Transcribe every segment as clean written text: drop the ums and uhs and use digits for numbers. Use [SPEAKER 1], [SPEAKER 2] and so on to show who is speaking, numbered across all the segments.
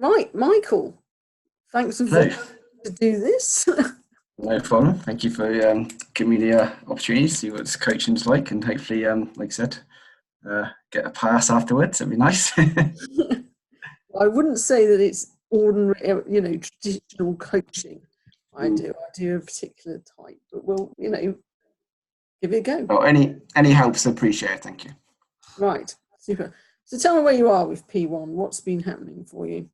[SPEAKER 1] Right, Michael, thanks for
[SPEAKER 2] Hello.
[SPEAKER 1] volunteering to do this.
[SPEAKER 2] No problem. Thank you for giving me the opportunity to see what this coaching's like, and hopefully, like I said, get a pass afterwards. It'd be nice.
[SPEAKER 1] I wouldn't say that it's ordinary, traditional coaching.
[SPEAKER 2] Mm.
[SPEAKER 1] I do a particular type, but we'll, give it a go.
[SPEAKER 2] Well, any help's appreciated. Thank you.
[SPEAKER 1] Right, super. So tell me where you are with P1. What's been happening for you?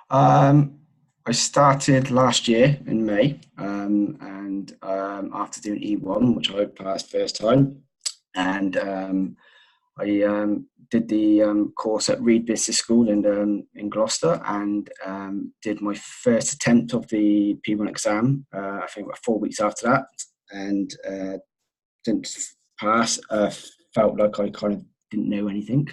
[SPEAKER 2] Um, I started last year in May, and after doing E1, which I passed first time, and I did the course at Reed Business School in Gloucester, and did my first attempt of the P1 exam. I think about 4 weeks after that, and didn't pass. Felt like I kind of didn't know anything,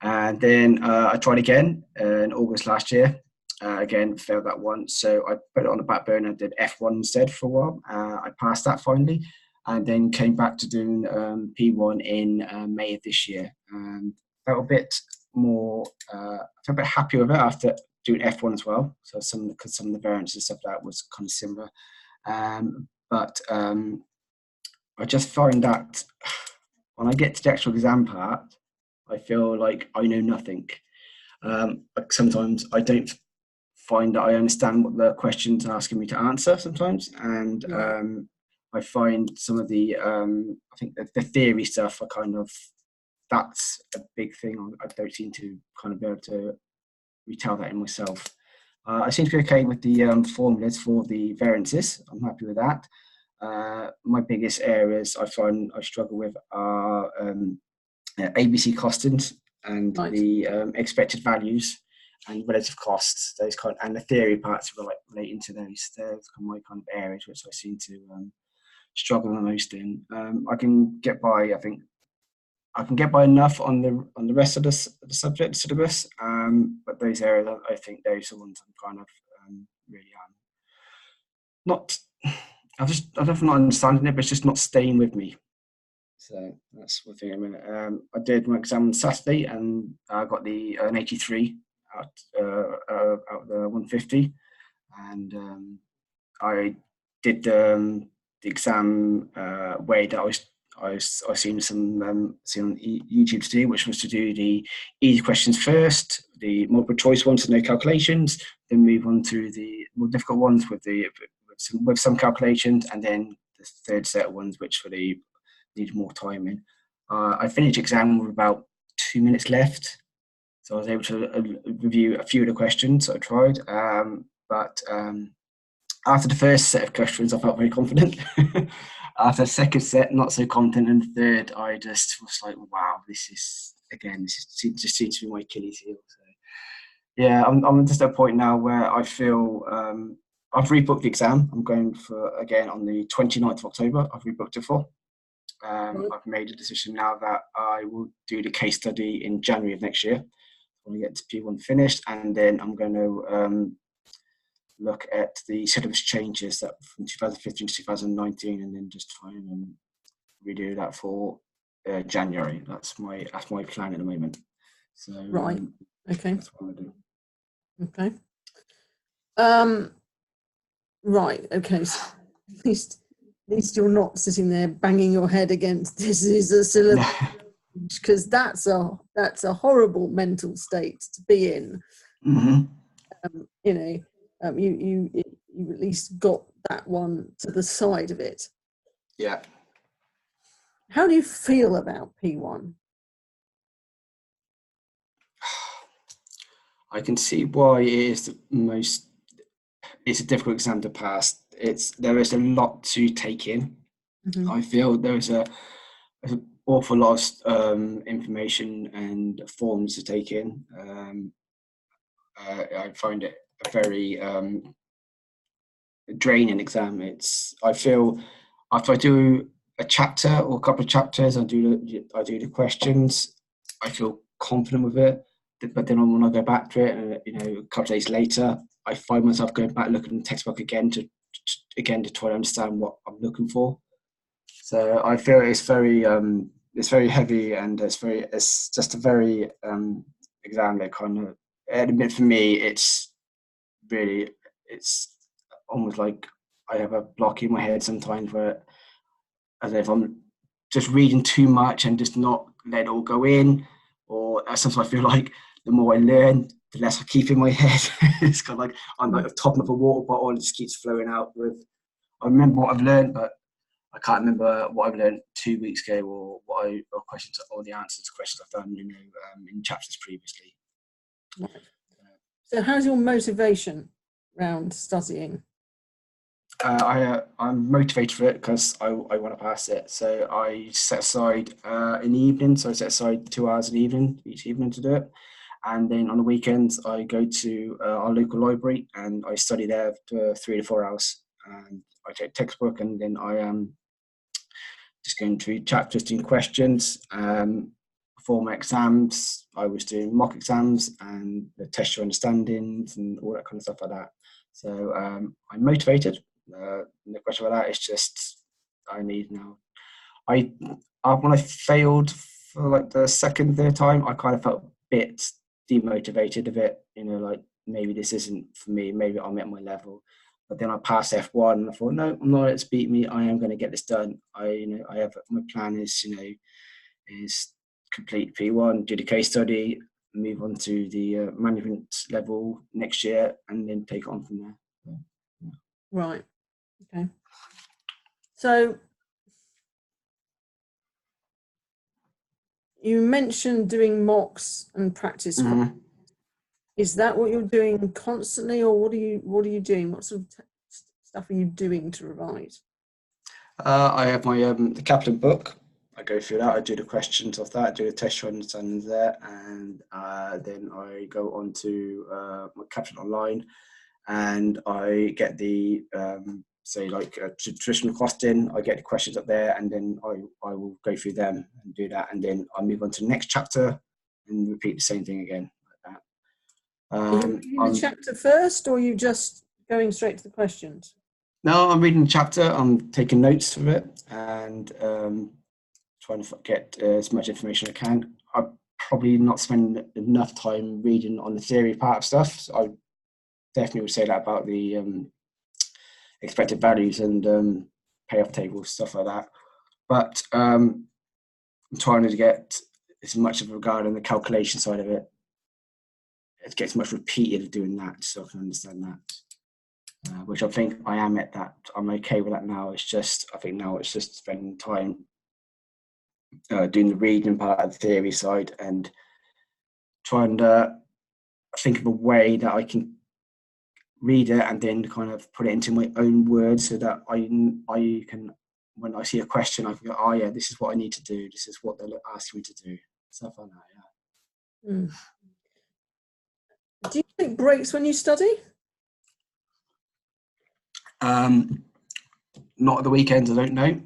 [SPEAKER 2] and then I tried again in August last year. Again, failed that once, so I put it on the back burner and did F1 instead for a while. I passed that finally, and then came back to doing P1 in May of this year. And felt a bit more, felt a bit happier with it after doing F1 as well. So because some of the variants and stuff like that was kind of similar. But I just find that when I get to the actual exam part, I feel like I know nothing. Like sometimes I don't find that I understand what the question's asking me to answer sometimes, and
[SPEAKER 1] Right.
[SPEAKER 2] I find some of the I think the theory stuff are kind of, that's a big thing. I don't seem to kind of be able to retell that in myself. I seem to be okay with the formulas for the variances. I'm happy with that. My biggest areas I find I struggle with are ABC costings and
[SPEAKER 1] Right.
[SPEAKER 2] the expected values and relative costs. Those kind and the theory parts relating to those. Those are my kind of areas which I seem to struggle the most in. I can get by. I think I can get by enough on the rest of the subject syllabus, but those areas I think those are the ones I'm kind of really not. I don't know, not understanding it, but it's just not staying with me. So that's one thing. I mean, I did my exam on Saturday, and I got an 83 out out of the 150, and I did the exam way that I seen on YouTube to do, which was to do the easy questions first, the multiple choice ones with no calculations, then move on to the more difficult ones with some calculations, and then the third set of ones which needed more time in. I finished exam with about 2 minutes left, so I was able to review a few of the questions I tried. But after the first set of questions, I felt very confident. After the second set, not so confident, and the third, I just was like, "Wow, just seems to be my Achilles heel." So, yeah, I'm just at a point now where I feel I've rebooked the exam. I'm going for again on the 29th of October. I've rebooked it for.
[SPEAKER 1] Right.
[SPEAKER 2] I've made a decision now that I will do the case study in January of next year when I get to P1 finished, and then I'm going to look at the syllabus changes that from 2015 to 2019, and then just try and redo that for January. That's my plan at the moment. So
[SPEAKER 1] Right. Okay.
[SPEAKER 2] that's what I'm gonna do.
[SPEAKER 1] Okay. Um, right. Okay. So at least you're not sitting there banging your head against this is a syllabus, because that's a horrible mental state to be in.
[SPEAKER 2] Mm-hmm.
[SPEAKER 1] You know, you at least got that one to the side of it.
[SPEAKER 2] Yeah.
[SPEAKER 1] How do you feel about P1?
[SPEAKER 2] I can see why it is the most. It's a difficult exam to pass. There is a lot to take in.
[SPEAKER 1] Mm-hmm.
[SPEAKER 2] I feel there's an awful lot of information and forms to take in. I find it a very draining exam. I feel after I do a chapter or a couple of chapters, I do the questions. I feel confident with it, but then when I go back to it, a couple of days later, I find myself going back looking at the textbook again to try to understand what I'm looking for. So I feel it's very heavy, and it's just a very exam that kind of at the minute for me, it's almost like I have a block in my head sometimes where, as if I'm just reading too much and just not let it all go in, or sometimes I feel like the more I learn, the less I keep in my head. It's kind of like I'm like the top of a water bottle and it just keeps flowing out with. I remember what I've learned, but I can't remember what I've learned 2 weeks ago, or questions, or the answers to questions I've done, in chapters previously.
[SPEAKER 1] Right. So how's your motivation around studying?
[SPEAKER 2] I'm motivated for it because I want to pass it. So I set aside in the evening. So I set aside 2 hours in the evening, each evening to do it. And then on the weekends, I go to our local library and I study there for 3 to 4 hours. And I take textbook, and then I am just going through chapters, doing questions. Before my exams, I was doing mock exams and the test your understandings and all that kind of stuff like that. So I'm motivated. The question about that is just I need now. When I failed for like the second, third time, I kind of felt a bit demotivated a bit. Like maybe this isn't for me. Maybe I'm at my level. But then I passed F1 and I thought, no, I'm not. Let's beat me. I am going to get this done. I have my plan is complete P1, do the case study, move on to the management level next year, and then take it on from there. Yeah.
[SPEAKER 1] Right. Okay. So you mentioned doing mocks and practice.
[SPEAKER 2] Mm-hmm.
[SPEAKER 1] Is that what you're doing constantly, or what are you doing? What sort of stuff are you doing to revise?
[SPEAKER 2] I have my the Kaplan book. I go through that. I do the questions of that. Do the test your understanding there, and then I go on to my Kaplan online, and I get the say like traditional costing. I get the questions up there, and then I will go through them and do that, and then I move on to the next chapter and repeat the same thing again like that.
[SPEAKER 1] Are you reading the chapter first, or are you just going straight to the questions?
[SPEAKER 2] No, I'm reading the chapter. I'm taking notes of it and trying to get as much information as I can. I probably not spend enough time reading on the theory part of stuff. So I definitely would say that about the expected values and payoff tables, stuff like that. But I'm trying to get as much of a regard on the calculation side of it. It gets much repeated doing that, so I can understand that. Which I think I am at that. I'm okay with that now. It's just, I think now it's just spending time doing the reading part of the theory side and trying to think of a way that I can read it and then kind of put it into my own words so that I can, when I see a question, I can go, oh yeah, this is what I need to do. This is what they're asking me to do. Stuff like that, yeah.
[SPEAKER 1] Mm. Do you take breaks when you study?
[SPEAKER 2] Not at the weekends, I don't know.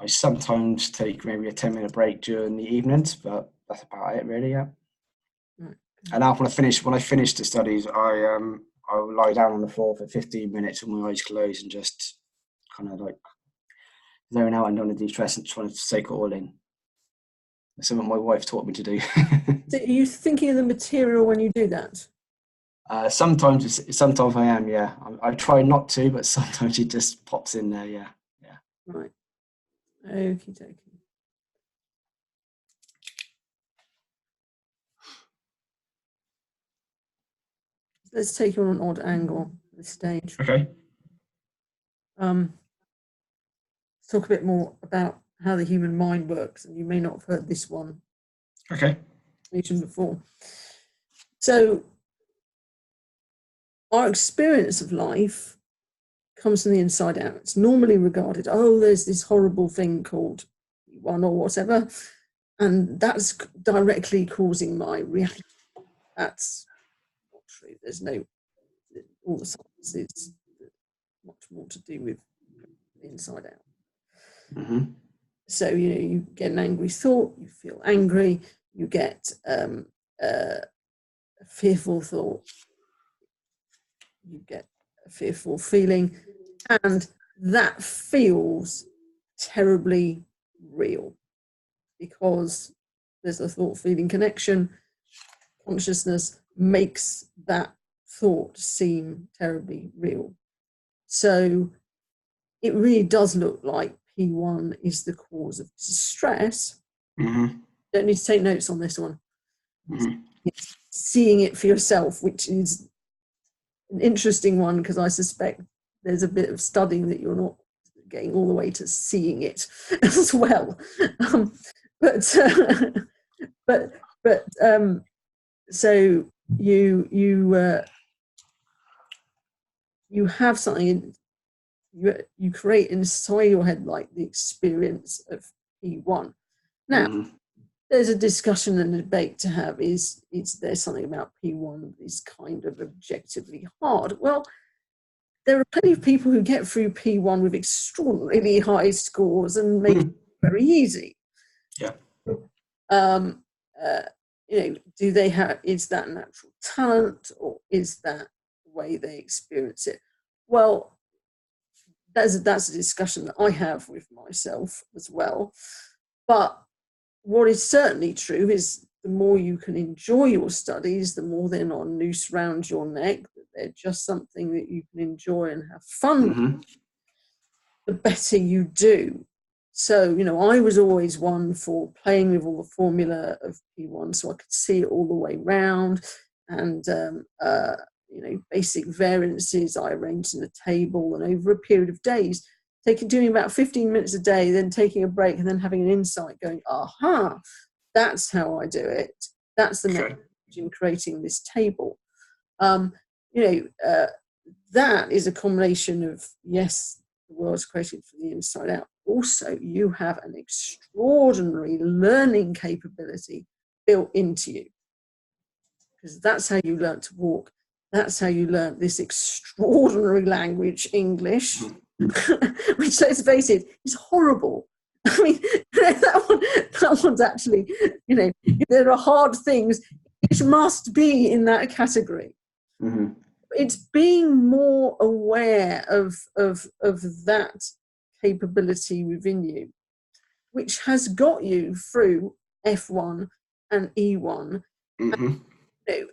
[SPEAKER 2] I sometimes take maybe a 10-minute break during the evenings, but that's about it, really. Yeah. Right. And now, when I finish the studies, I will lie down on the floor for 15 minutes with my eyes closed and just kind of like zone out and on a de-stress and trying to take it all in. That's something my wife taught me to do.
[SPEAKER 1] So are you thinking of the material when you do that?
[SPEAKER 2] Sometimes I am, yeah. I try not to, but sometimes it just pops in there, yeah.
[SPEAKER 1] Right. Okie dokie. Let's take you on an odd angle at this stage.
[SPEAKER 2] Okay.
[SPEAKER 1] Let's talk a bit more about how the human mind works, and you may not have heard this one.
[SPEAKER 2] Okay.
[SPEAKER 1] Mentioned before. So our experience of life comes from the inside out. It's normally regarded, oh, there's this horrible thing called one or whatever, and that's directly causing my reality. That's not true. There's no, all the science is much more to do with the inside out.
[SPEAKER 2] Mm-hmm.
[SPEAKER 1] So, you get an angry thought, you feel angry, you get a fearful thought, you get a fearful feeling, and that feels terribly real because there's a thought-feeling connection, consciousness makes that thought seem terribly real. So it really does look like P1 is the cause of distress.
[SPEAKER 2] Mm-hmm.
[SPEAKER 1] Don't need to take notes on this one.
[SPEAKER 2] Mm-hmm.
[SPEAKER 1] It's seeing it for yourself, which is an interesting one, because I suspect there's a bit of studying that you're not getting all the way to seeing it as well. So you have something, you create inside your head like the experience of P1. Now,
[SPEAKER 2] Mm-hmm.
[SPEAKER 1] there's a discussion and a debate to have. Is there something about P1 that is kind of objectively hard? Well, there are plenty of people who get through P1 with extraordinarily high scores and make it very easy.
[SPEAKER 2] Yeah.
[SPEAKER 1] Do they have, is that natural talent, or is that the way they experience it? Well, that's a discussion that I have with myself as well. But what is certainly true is the more you can enjoy your studies, the more they're not a noose around your neck, that they're just something that you can enjoy and have fun with, the better you do. So, I was always one for playing with all the formula of P1 so I could see it all the way round. And, basic variances I arranged in a table, and over a period of days, doing about 15 minutes a day, then taking a break, and then having an insight going, aha, that's how I do it. That's the method in creating this table. That is a combination of, yes, the world's created from the inside out. Also, you have an extraordinary learning capability built into you, because that's how you learn to walk. That's how you learn this extraordinary language, English, which, let's face it, is horrible. I mean, that one's actually, there are hard things which must be in that category.
[SPEAKER 2] Mm-hmm.
[SPEAKER 1] It's being more aware of that capability within you, which has got you through F1 and E1.
[SPEAKER 2] Mm-hmm.
[SPEAKER 1] And,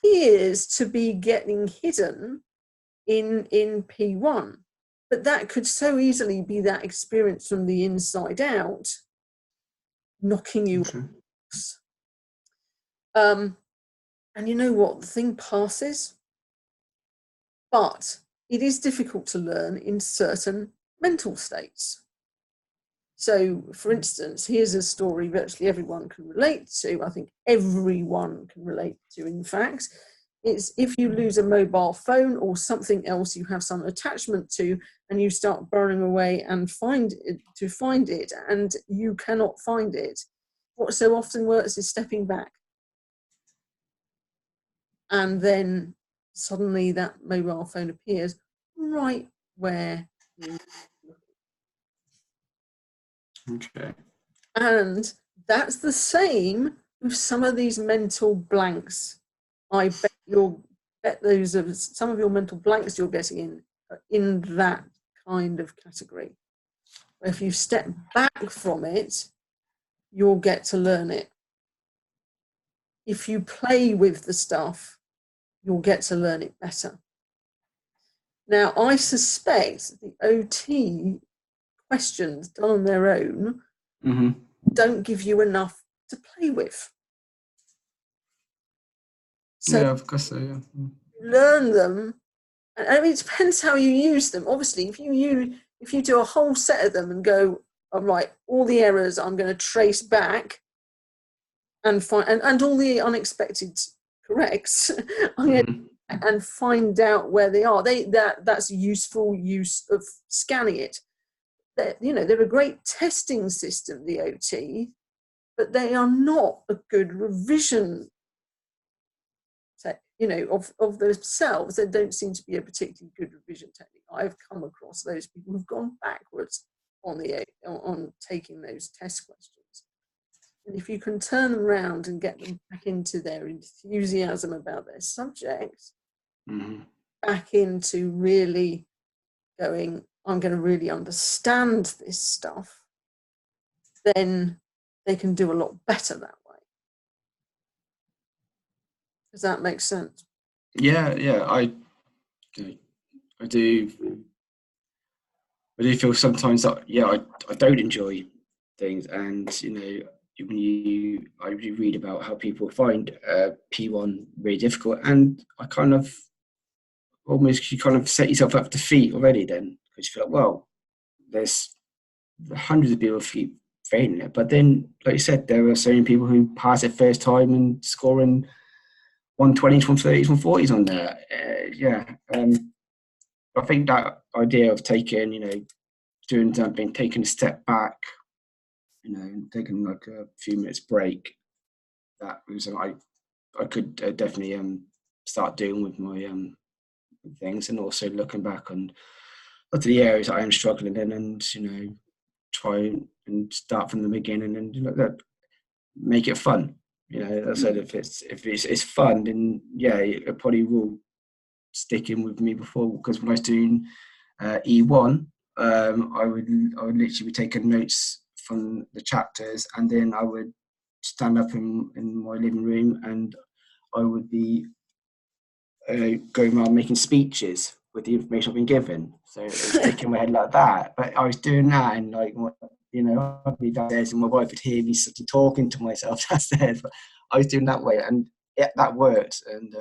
[SPEAKER 1] appears to be getting hidden in P1, but that could so easily be that experience from the inside out, knocking you off. And you know what? The thing passes, but it is difficult to learn in certain mental states. So, for instance, here's a story virtually everyone can relate to. I think everyone can relate to, in fact. It's if you lose a mobile phone or something else you have some attachment to, and you start burrowing away and find it, and you cannot find it. What so often works is stepping back. And then suddenly that mobile phone appears right where you.
[SPEAKER 2] Okay.
[SPEAKER 1] And that's the same with some of these mental blanks. I bet those of some of your mental blanks you're getting in that kind of category. If you step back from it, you'll get to learn it. If you play with the stuff, you'll get to learn it better. Now, I suspect the OT questions done on their own don't give you enough to play with. So
[SPEAKER 2] yeah, of course so, yeah.
[SPEAKER 1] Learn them. And I mean, it depends how you use them. Obviously, if you do a whole set of them and go, all right, all the errors I'm going to trace back and find, and all the unexpected corrects, and find out where they are. That's a useful use of scanning it. They're a great testing system, the OT, but they are not a good revision of themselves. There don't seem to be a particularly good revision technique. I've come across those people who've gone backwards on taking those test questions. And if you can turn them around and get them back into their enthusiasm about their subject, back into really going, I'm going to really understand this stuff, then they can do a lot better that way. Does that make sense?
[SPEAKER 2] Yeah, I do feel sometimes that I don't enjoy things, and when I read about how people find P1 really difficult, and I kind of almost, you kind of set yourself up for defeat already then, because you feel like, well, there's hundreds of people keep failing it, but then, like you said, there are so many people who pass it first time and scoring 120s, 130s, 140s on there. I think that idea of doing something, taking a step back, taking like a few minutes break, that was something I could definitely start doing with my things, and also looking back and look at the areas that I am struggling in, and try and start from the beginning, and make it fun. I said, if it's fun, then it probably will stick in with me before, because when I was doing E1, I would literally be taking notes from the chapters, and then I would stand up in my living room, and I would be going around making speeches with the information I've been given. So it was sticking in my head like that. But I was doing that, and I'd be downstairs, and my wife would hear me sort of talking to myself downstairs. But I was doing that way, and that worked. And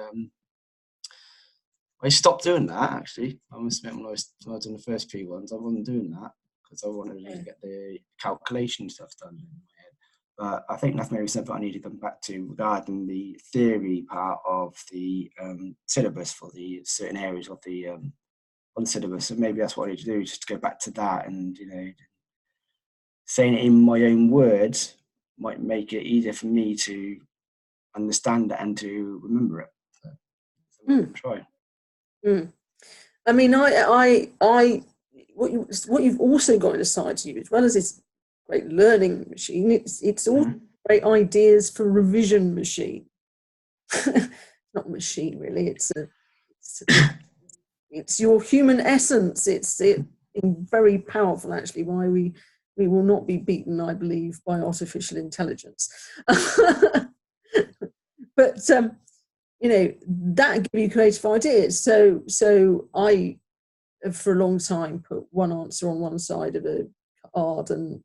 [SPEAKER 2] I stopped doing that, actually. I must admit, when I was doing the first few ones, I wasn't doing that because I wanted to get the calculation stuff done in my head. But I think that's maybe something I need to come back to regarding the theory part of the syllabus for the certain areas of the on the syllabus. So maybe that's what I need to do, just to go back to that, and saying it in my own words might make it easier for me to understand it and to remember it. So try.
[SPEAKER 1] I mean, what you've also got inside to you, as well as this great learning machine, it's all great ideas for revision machine. Not a machine, really. It's your human essence. It's very powerful, actually. Why we will not be beaten, I believe, by artificial intelligence. But that give you creative ideas. So I, for a long time, put one answer on one side of a card, and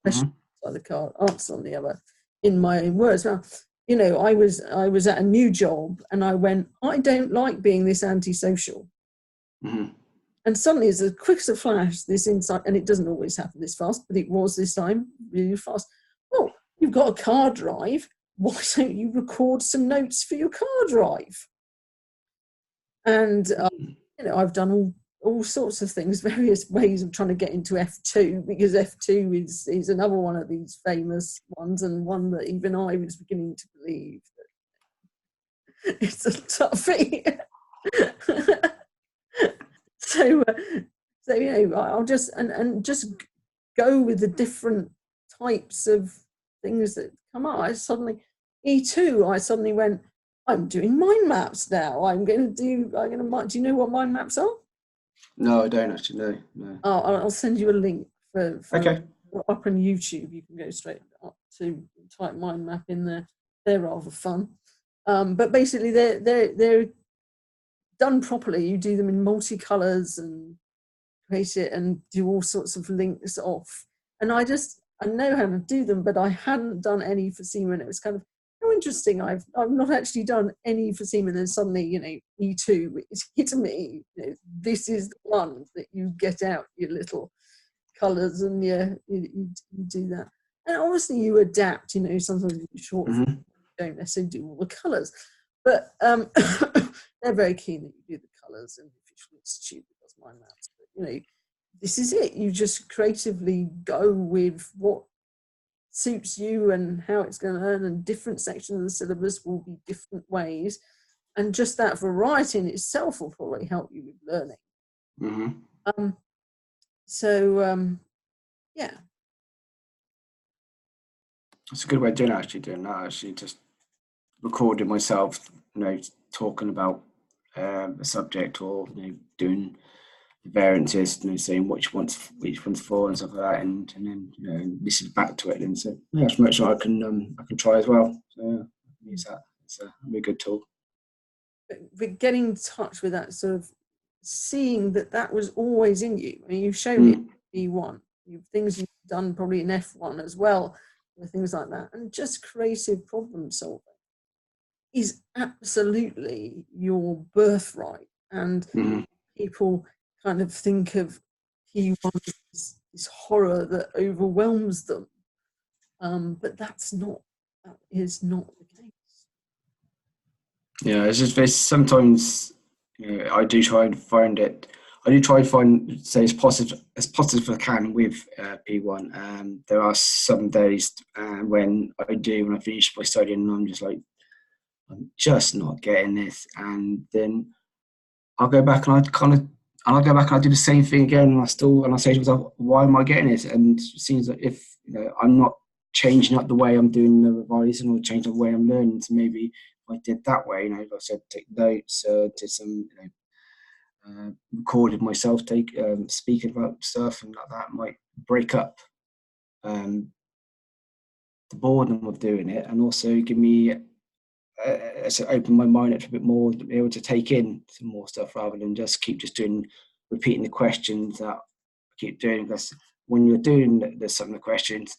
[SPEAKER 1] question on the card, answer on the other, in my own words. Well, I was at a new job, and I went, I don't like being this antisocial. And suddenly, as quick as a flash, this insight, and it doesn't always happen this fast, but it was this time really fast. Oh, you've got a car drive. Why don't you record some notes for your car drive? And I've done all sorts of things, various ways of trying to get into F2, because F2 is another one of these famous ones, and one that even I was beginning to believe that it's a toughie. So I'll just and just go with the different types of things that come up. I suddenly went, I'm doing mind maps now. Do you know what mind maps are?
[SPEAKER 2] No, I don't actually. No.
[SPEAKER 1] Oh, I'll send you a link for
[SPEAKER 2] okay.
[SPEAKER 1] Up on YouTube. You can go straight up to type mind map in there. They're rather fun. But basically they're done properly. You do them in multicolours and create it and do all sorts of links off. And I know how to do them, but I hadn't done any for Seaman. It was kind of, how interesting. I've not actually done any for Seaman, and suddenly, E2, it hit me. This is the one that you get out your little colours, and you do that. And obviously you adapt, sometimes you do short, you don't necessarily do all the colours. But they're very keen that you do the colours, and the Visual Institute does mind maps. But, this is it. You just creatively go with what suits you and how it's going to learn, and different sections of the syllabus will be different ways. And just that variety in itself will probably help you with learning. Yeah.
[SPEAKER 2] It's a good way of doing that, actually, just recording myself, talking about a subject, or doing the variances, saying which one's for and stuff like that, and then listen back to it, and so that's much I can try as well. So use that. it'll be a good tool.
[SPEAKER 1] But getting in touch with that, sort of seeing that was always in you. I mean, you've shown it in P1, things you've done probably in F1 as well, things like that, and just creative problem solving is absolutely your birthright. And people kind of think of P1 as this horror that overwhelms them, but that is not the case.
[SPEAKER 2] Yeah, it's just there's sometimes, you know, I do try and find say as positive as I can with P1. There are some days when I finish my studying and I'm just not getting this, and then I'll go back and I do the same thing again, and I say to myself, why am I getting this? And it seems like if I'm not changing up the way I'm doing the revising or changing the way I'm learning, so maybe if I did that way, like I said, take notes, did some, recorded myself speaking about stuff and like that, might break up the boredom of doing it, and also give me open my mind up a bit more to be able to take in some more stuff rather than just keep repeating the questions that I keep doing. Because when you're doing some of the questions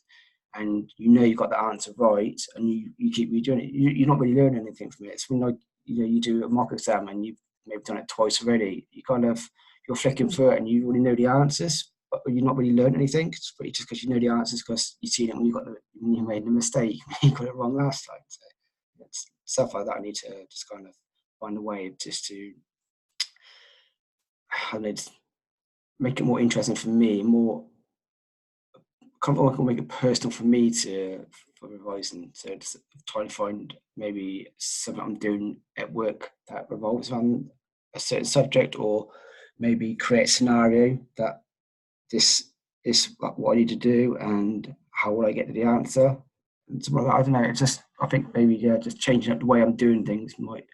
[SPEAKER 2] and you've got the answer right and you keep redoing it, you're not really learning anything from it. It's when you do a mock exam and you've maybe done it twice already, you're flicking through it and you already know the answers, but you're not really learning anything. It's pretty just because you know the answers because you've seen it when you made the mistake, you got it wrong last time. So it's stuff like that. I need to just kind of find a way just to make it more interesting for me, more make it personal for me for revising. So just trying to find maybe something I'm doing at work that revolves around a certain subject, or maybe create a scenario that this is what I need to do and how will I get to the answer. And something like that. I don't know. It's just, I think maybe just changing up the way I'm doing things might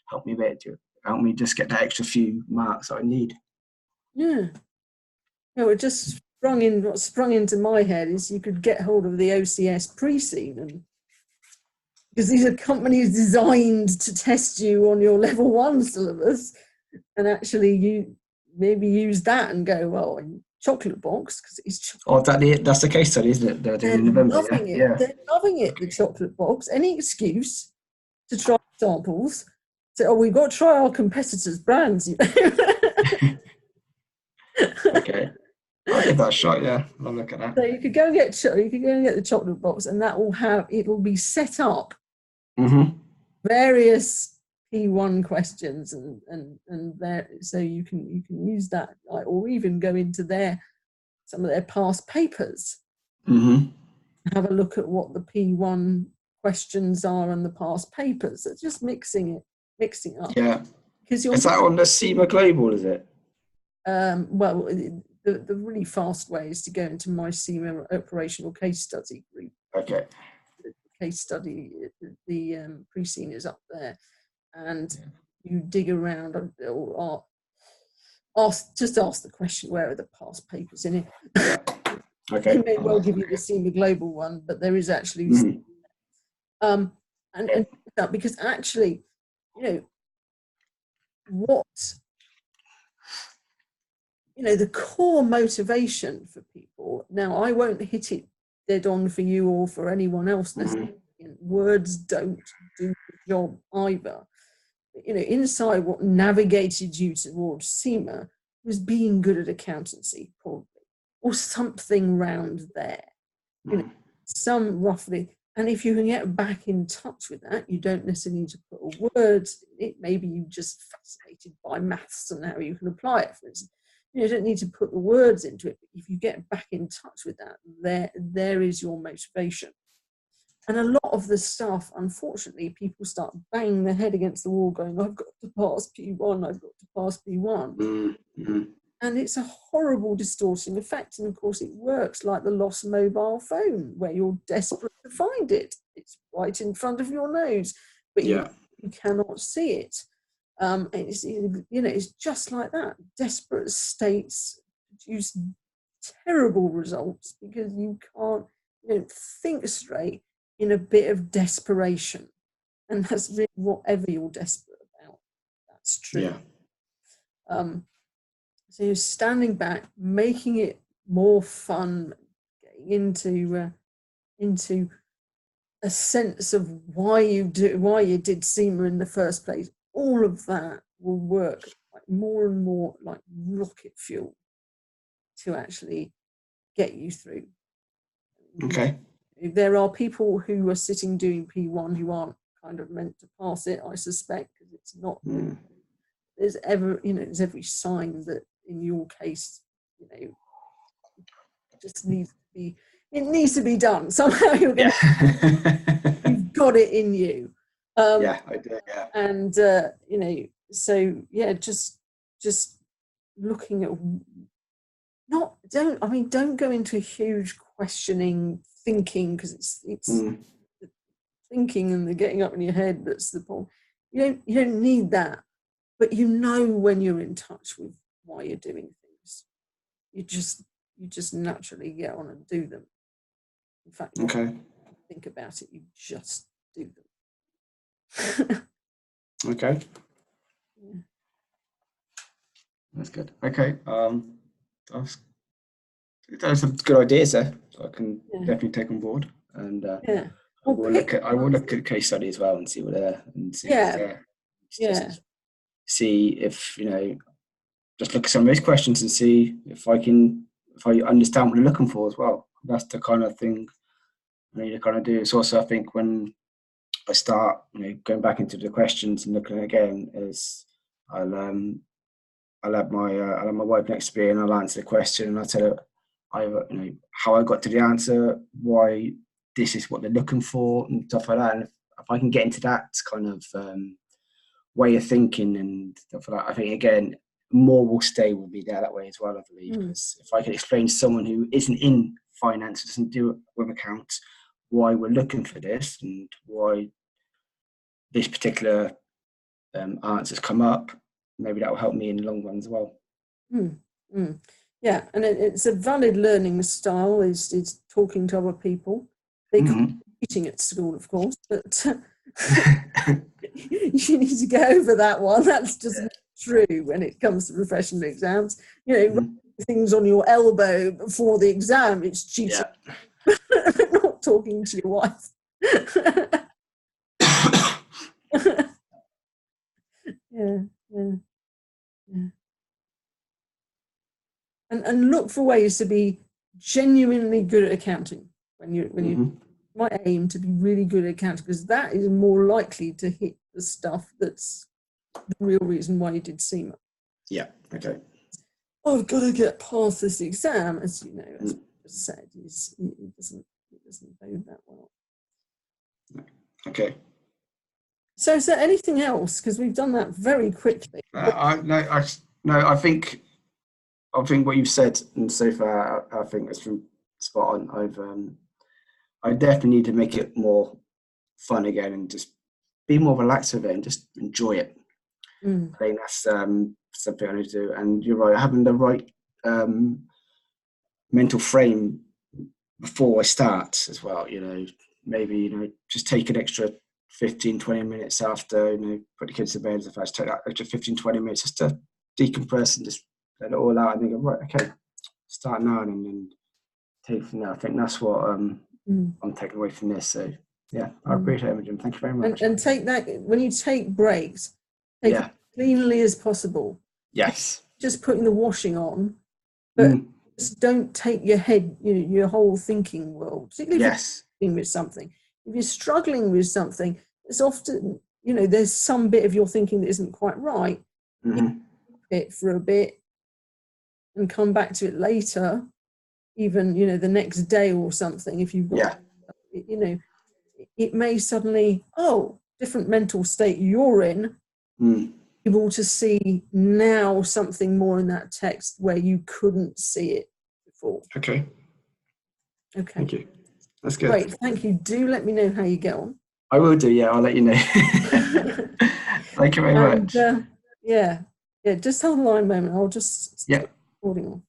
[SPEAKER 2] help me a bit to help me just get that extra few marks that I need.
[SPEAKER 1] Yeah. No, it just what sprung into my head is you could get hold of the OCS pre-scene, and because these are companies designed to test you on your level 1 syllabus, and actually you maybe use that and go, well, in Chocolate Box, because it's chocolate.
[SPEAKER 2] That's the case study, isn't it? They're doing in November.
[SPEAKER 1] Loving it. Yeah. They're loving it, the Chocolate Box. Any excuse to try samples. So, we've got to try our competitors' brands.
[SPEAKER 2] Okay. I'll give that a shot, yeah. I'll look at that.
[SPEAKER 1] So you could go and get the Chocolate Box, and it'll be set up various P1 questions and there, so you can use that, or even go into some of their past papers. Have a look at what the P1 questions are and the past papers. It's just mixing up.
[SPEAKER 2] Yeah. Because is that on the CIMA Global, is it?
[SPEAKER 1] Well, the really fast way is to go into my CIMA operational case study group.
[SPEAKER 2] Okay.
[SPEAKER 1] The case study, the pre-scene is up there, and you dig around or ask the question, where are the past papers in it?
[SPEAKER 2] Okay.
[SPEAKER 1] It may well give you the CIMA Global one, but there is actually and because actually, the core motivation for people, now I won't hit it dead on for you or for anyone else necessarily. Words don't do the job either. But, inside what navigated you towards CIMA was being good at accountancy, probably, or something round there. Some roughly. And if you can get back in touch with that, you don't necessarily need to put a word in it. Maybe you're just fascinated by maths and how you can apply it, for instance. You don't need to put the words into it, but if you get back in touch with that, there is your motivation. And a lot of the stuff, unfortunately, people start banging their head against the wall going, I've got to pass P1, I've got to pass P1. And it's a horrible distorting effect. And of course, it works like the lost mobile phone, where you're desperate to find it. It's right in front of your nose, but you cannot see it. It's just like that. Desperate states produce terrible results because you don't think straight in a bit of desperation. And that's really whatever you're desperate about. That's true.
[SPEAKER 2] Yeah.
[SPEAKER 1] So you're standing back, making it more fun, getting into a sense of why you did SEMA in the first place. All of that will work like more and more like rocket fuel to actually get you through.
[SPEAKER 2] Okay.
[SPEAKER 1] There are people who are sitting doing P1 who aren't kind of meant to pass it, I suspect, because it's not. There's every sign that in your case, it just needs to be. It needs to be done somehow. You've got it in you.
[SPEAKER 2] Yeah, I do. Yeah.
[SPEAKER 1] And so yeah, just looking at don't go into a huge questioning thinking, because it's thinking and the getting up in your head that's the point. You don't need that, but when you're in touch with why you're doing things, you just naturally get on and do them. In fact, you don't think about it, you just do them.
[SPEAKER 2] Okay.
[SPEAKER 1] Yeah.
[SPEAKER 2] That's good. Okay. Those some good ideas there. So I can definitely take on board, and I will look at the case study as well and see what they're and see what's there. See if just look at some of those questions and see if I understand what they're looking for as well. That's the kind of thing I need to kind of do. It's also, I think, when I start going back into the questions and looking again, is I'll have my wife next to me and I'll answer the question and I'll tell her how I got to the answer, why this is what they're looking for and stuff like that. And if I can get into that kind of way of thinking and stuff like that, I think again more will be there that way as well, I believe. Because if I can explain to someone who isn't in finance, doesn't do it with accounts, why we're looking for this and why this particular answer's come up, maybe that will help me in the long run as well.
[SPEAKER 1] Yeah, and it's a valid learning style is talking to other people. They call it teaching at school, of course, but you need to go over that one. That's just not true when it comes to professional exams. Things on your elbow before the exam, it's cheating. Not talking to your wife. Yeah. And look for ways to be genuinely good at accounting when you might aim to be really good at accounting, because that is more likely to hit the stuff that's the real reason why you did SEMA.
[SPEAKER 2] Yeah. Okay.
[SPEAKER 1] I've got to get past this exam, as you know, as I said, it doesn't bode that well.
[SPEAKER 2] Okay.
[SPEAKER 1] So is there anything else? Because we've done that very quickly.
[SPEAKER 2] I think what you've said and so far, I think it's been spot on. I definitely need to make it more fun again and just be more relaxed with it and just enjoy it. I think that's something I need to do. And you're right, having the right mental frame before I start as well. Maybe just take an extra 15-20 minutes after put the kids to bed. If I just take that extra 15-20 minutes just to decompress and just let it all out and then go, right, okay, start now and then take from there. I think that's what I'm taking away from this. So yeah, I appreciate it, Imogen. Thank you very much.
[SPEAKER 1] And take that when you take breaks, take it cleanly as possible.
[SPEAKER 2] Yes.
[SPEAKER 1] Just putting the washing on, but just don't take your head, your whole thinking world. Particularly if you're struggling with something. If you're struggling with something, it's often, there's some bit of your thinking that isn't quite right. It for a bit and come back to it later, even the next day or something. If you've got, it may suddenly different mental state you're in. Able to see now something more in that text where you couldn't see it before.
[SPEAKER 2] Okay. Thank you. That's good.
[SPEAKER 1] Great. Thank you. Do let me know how you get on.
[SPEAKER 2] I will do. Yeah, I'll let you know. Thank you very much.
[SPEAKER 1] Yeah. Just hold the line a moment. I'll just start recording on.